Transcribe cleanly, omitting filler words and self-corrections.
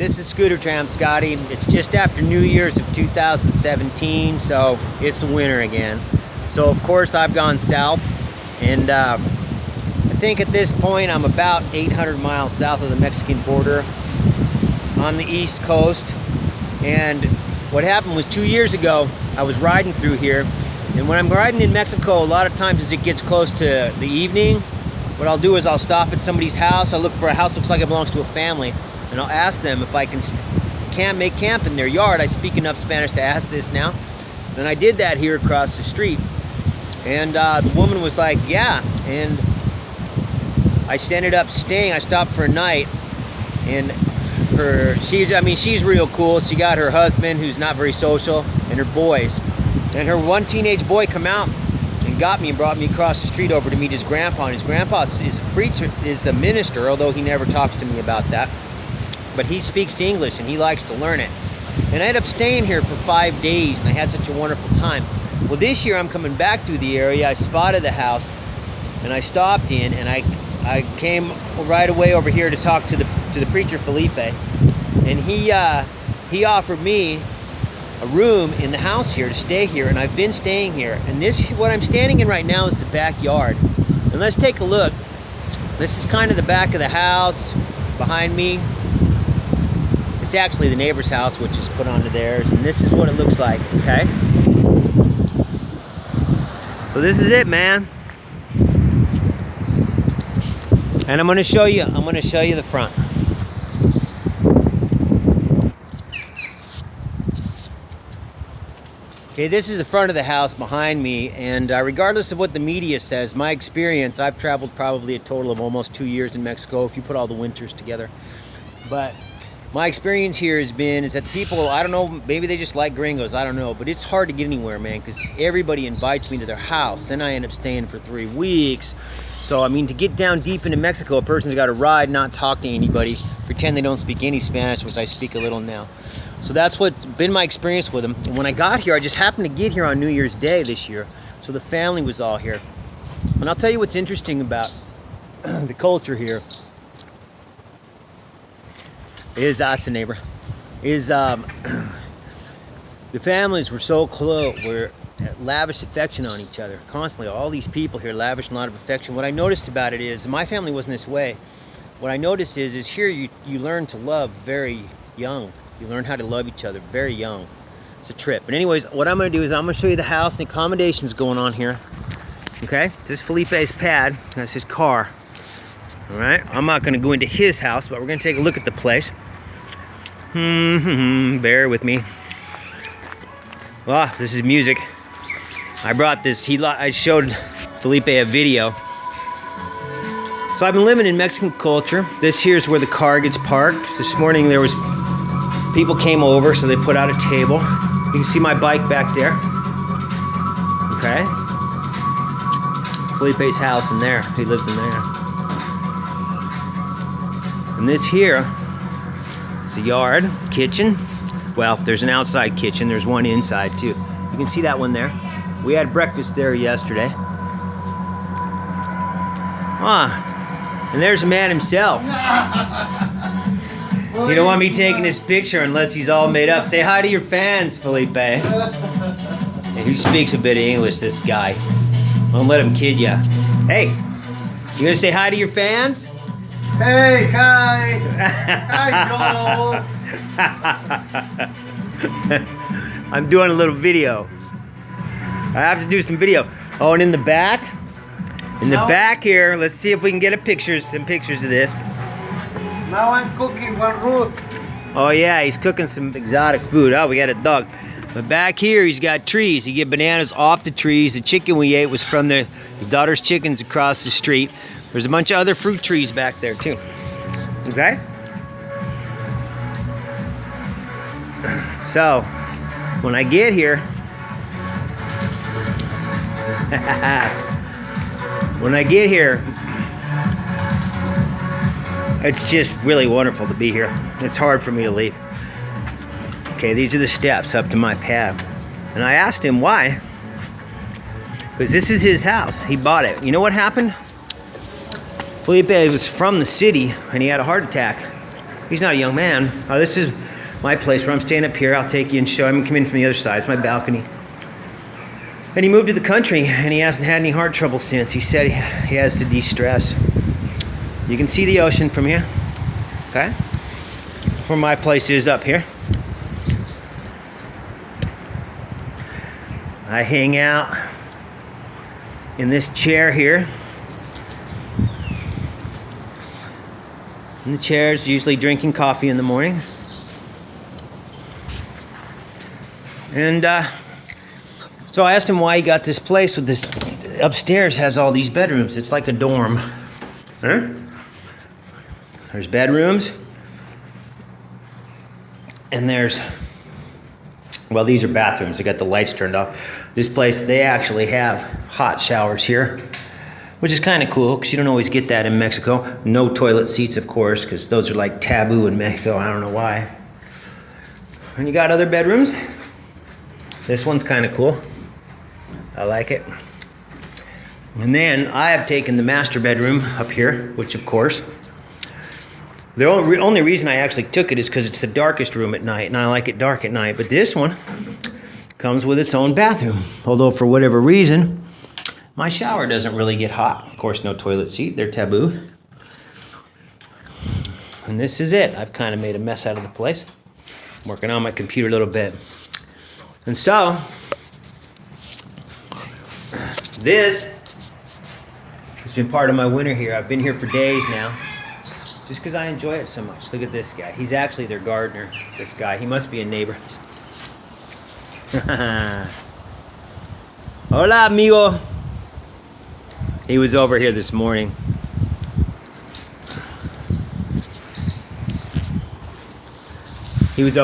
This is Tramp Scotty. It's just after New Year's of 2017, so it's winter again. So of course I've gone south, and I think at this point I'm about 800 miles south of the Mexican border on the east coast. And what happened was 2 years ago I was riding through here, and when I'm riding in Mexico, a lot of times as it gets close to the evening, what I'll do is I'll stop at somebody's house. I'll look for a house that looks like it belongs to a family, and I'll ask them if I can make camp in their yard. I speak enough Spanish to ask this now. And I did that here across the street. And the woman was like, yeah. And I ended up staying. I stopped for a night. And she's real cool. She got her husband, who's not very social, and her boys. And her one teenage boy come out and got me and brought me across the street over to meet his grandpa. And his grandpa is a preacher, is the minister, although he never talks to me about that. But he speaks English and he likes to learn it. And I ended up staying here for 5 days, and I had such a wonderful time. Well, this year I'm coming back through the area. I spotted the house and I stopped in, and I came right away over here to talk to the preacher, Felipe. And he offered me a room in the house here to stay here, and I've been staying here. And what I'm standing in right now is the backyard. And let's take a look. This is kind of the back of the house behind me. It's actually the neighbor's house, which is put onto theirs, and this is what it looks like, okay? So this is it, man. And I'm gonna show you the front. Okay, this is the front of the house behind me, and regardless of what the media says, my experience, I've traveled probably a total of almost 2 years in Mexico, if you put all the winters together. But my experience here is that the people, I don't know, maybe they just like gringos, I don't know, but it's hard to get anywhere, man, because everybody invites me to their house, and I end up staying for 3 weeks. So, I mean, to get down deep into Mexico, a person's got to ride, not talk to anybody, pretend they don't speak any Spanish, which I speak a little now. So that's what's been my experience with them. And when I got here, I just happened to get here on New Year's Day this year, so the family was all here. And I'll tell you what's interesting about the culture here. Is us, a neighbor, is the families were so close, were lavish affection on each other constantly. All these people here lavish a lot of affection. What I noticed about it is, my family wasn't this way. What I noticed is here you learn to love very young. You learn how to love each other very young. It's a trip. But anyways, what I'm gonna do is I'm gonna show you the house and the accommodations going on here. Okay, this is Felipe's pad, that's his car. All right, I'm not gonna go into his house, but we're gonna take a look at the place. Bear with me. This is music. I brought this, I showed Felipe a video. So I've been living in Mexican culture. This here's where the car gets parked. This morning people came over, so they put out a table. You can see my bike back there. Okay. Felipe's house in there, he lives in there. And this here, it's a yard, kitchen. Well, there's an outside kitchen, there's one inside too. You can see that one there. We had breakfast there yesterday. And there's the man himself. You don't want me taking his picture unless he's all made up. Say hi to your fans, Felipe. And he speaks a bit of English, this guy. Don't let him kid ya. Hey, you gonna say hi to your fans? Hey, hi! Hi, Joel! I'm doing a little video. I have to do some video. Oh, and in the back? In the back here, let's see if we can get some pictures of this. Now I'm cooking one root. Oh yeah, he's cooking some exotic food. Oh, we got a dog. But back here, he's got trees. He get bananas off the trees. The chicken we ate was from his daughter's chickens across the street. There's a bunch of other fruit trees back there too. Okay? So, when I get here, it's just really wonderful to be here. It's hard for me to leave. Okay, these are the steps up to my pad. And I asked him why. Because this is his house. He bought it. You know what happened? Felipe was from the city and he had a heart attack. He's not a young man. This is my place where I'm staying up here. I'll take you and show him. Come in from the other side. It's my balcony. And he moved to the country, and he hasn't had any heart trouble since. He said he has to de-stress. You can see the ocean from here. Okay? Where my place is up here. I hang out in this chair here. In the chairs, usually drinking coffee in the morning. And so I asked him why he got this place with this upstairs has all these bedrooms. It's like a dorm. Huh? There's bedrooms. And there's, well, these are bathrooms. They got the lights turned off. This place, they actually have hot showers here, which is kind of cool because you don't always get that in Mexico. No toilet seats, of course, because those are like taboo in Mexico. I don't know why. And you got other bedrooms. This one's kind of cool. I like it. And then I have taken the master bedroom up here, which of course, the only reason I actually took it is because it's the darkest room at night, and I like it dark at night. But this one comes with its own bathroom. Although for whatever reason, my shower doesn't really get hot. Of course, no toilet seat. They're taboo. And this is it. I've kind of made a mess out of the place. I'm working on my computer a little bit. And so, this has been part of my winter here. I've been here for days now, just because I enjoy it so much. Look at this guy. He's actually their gardener, this guy. He must be a neighbor. Hola, amigo. He was over here this morning. He was over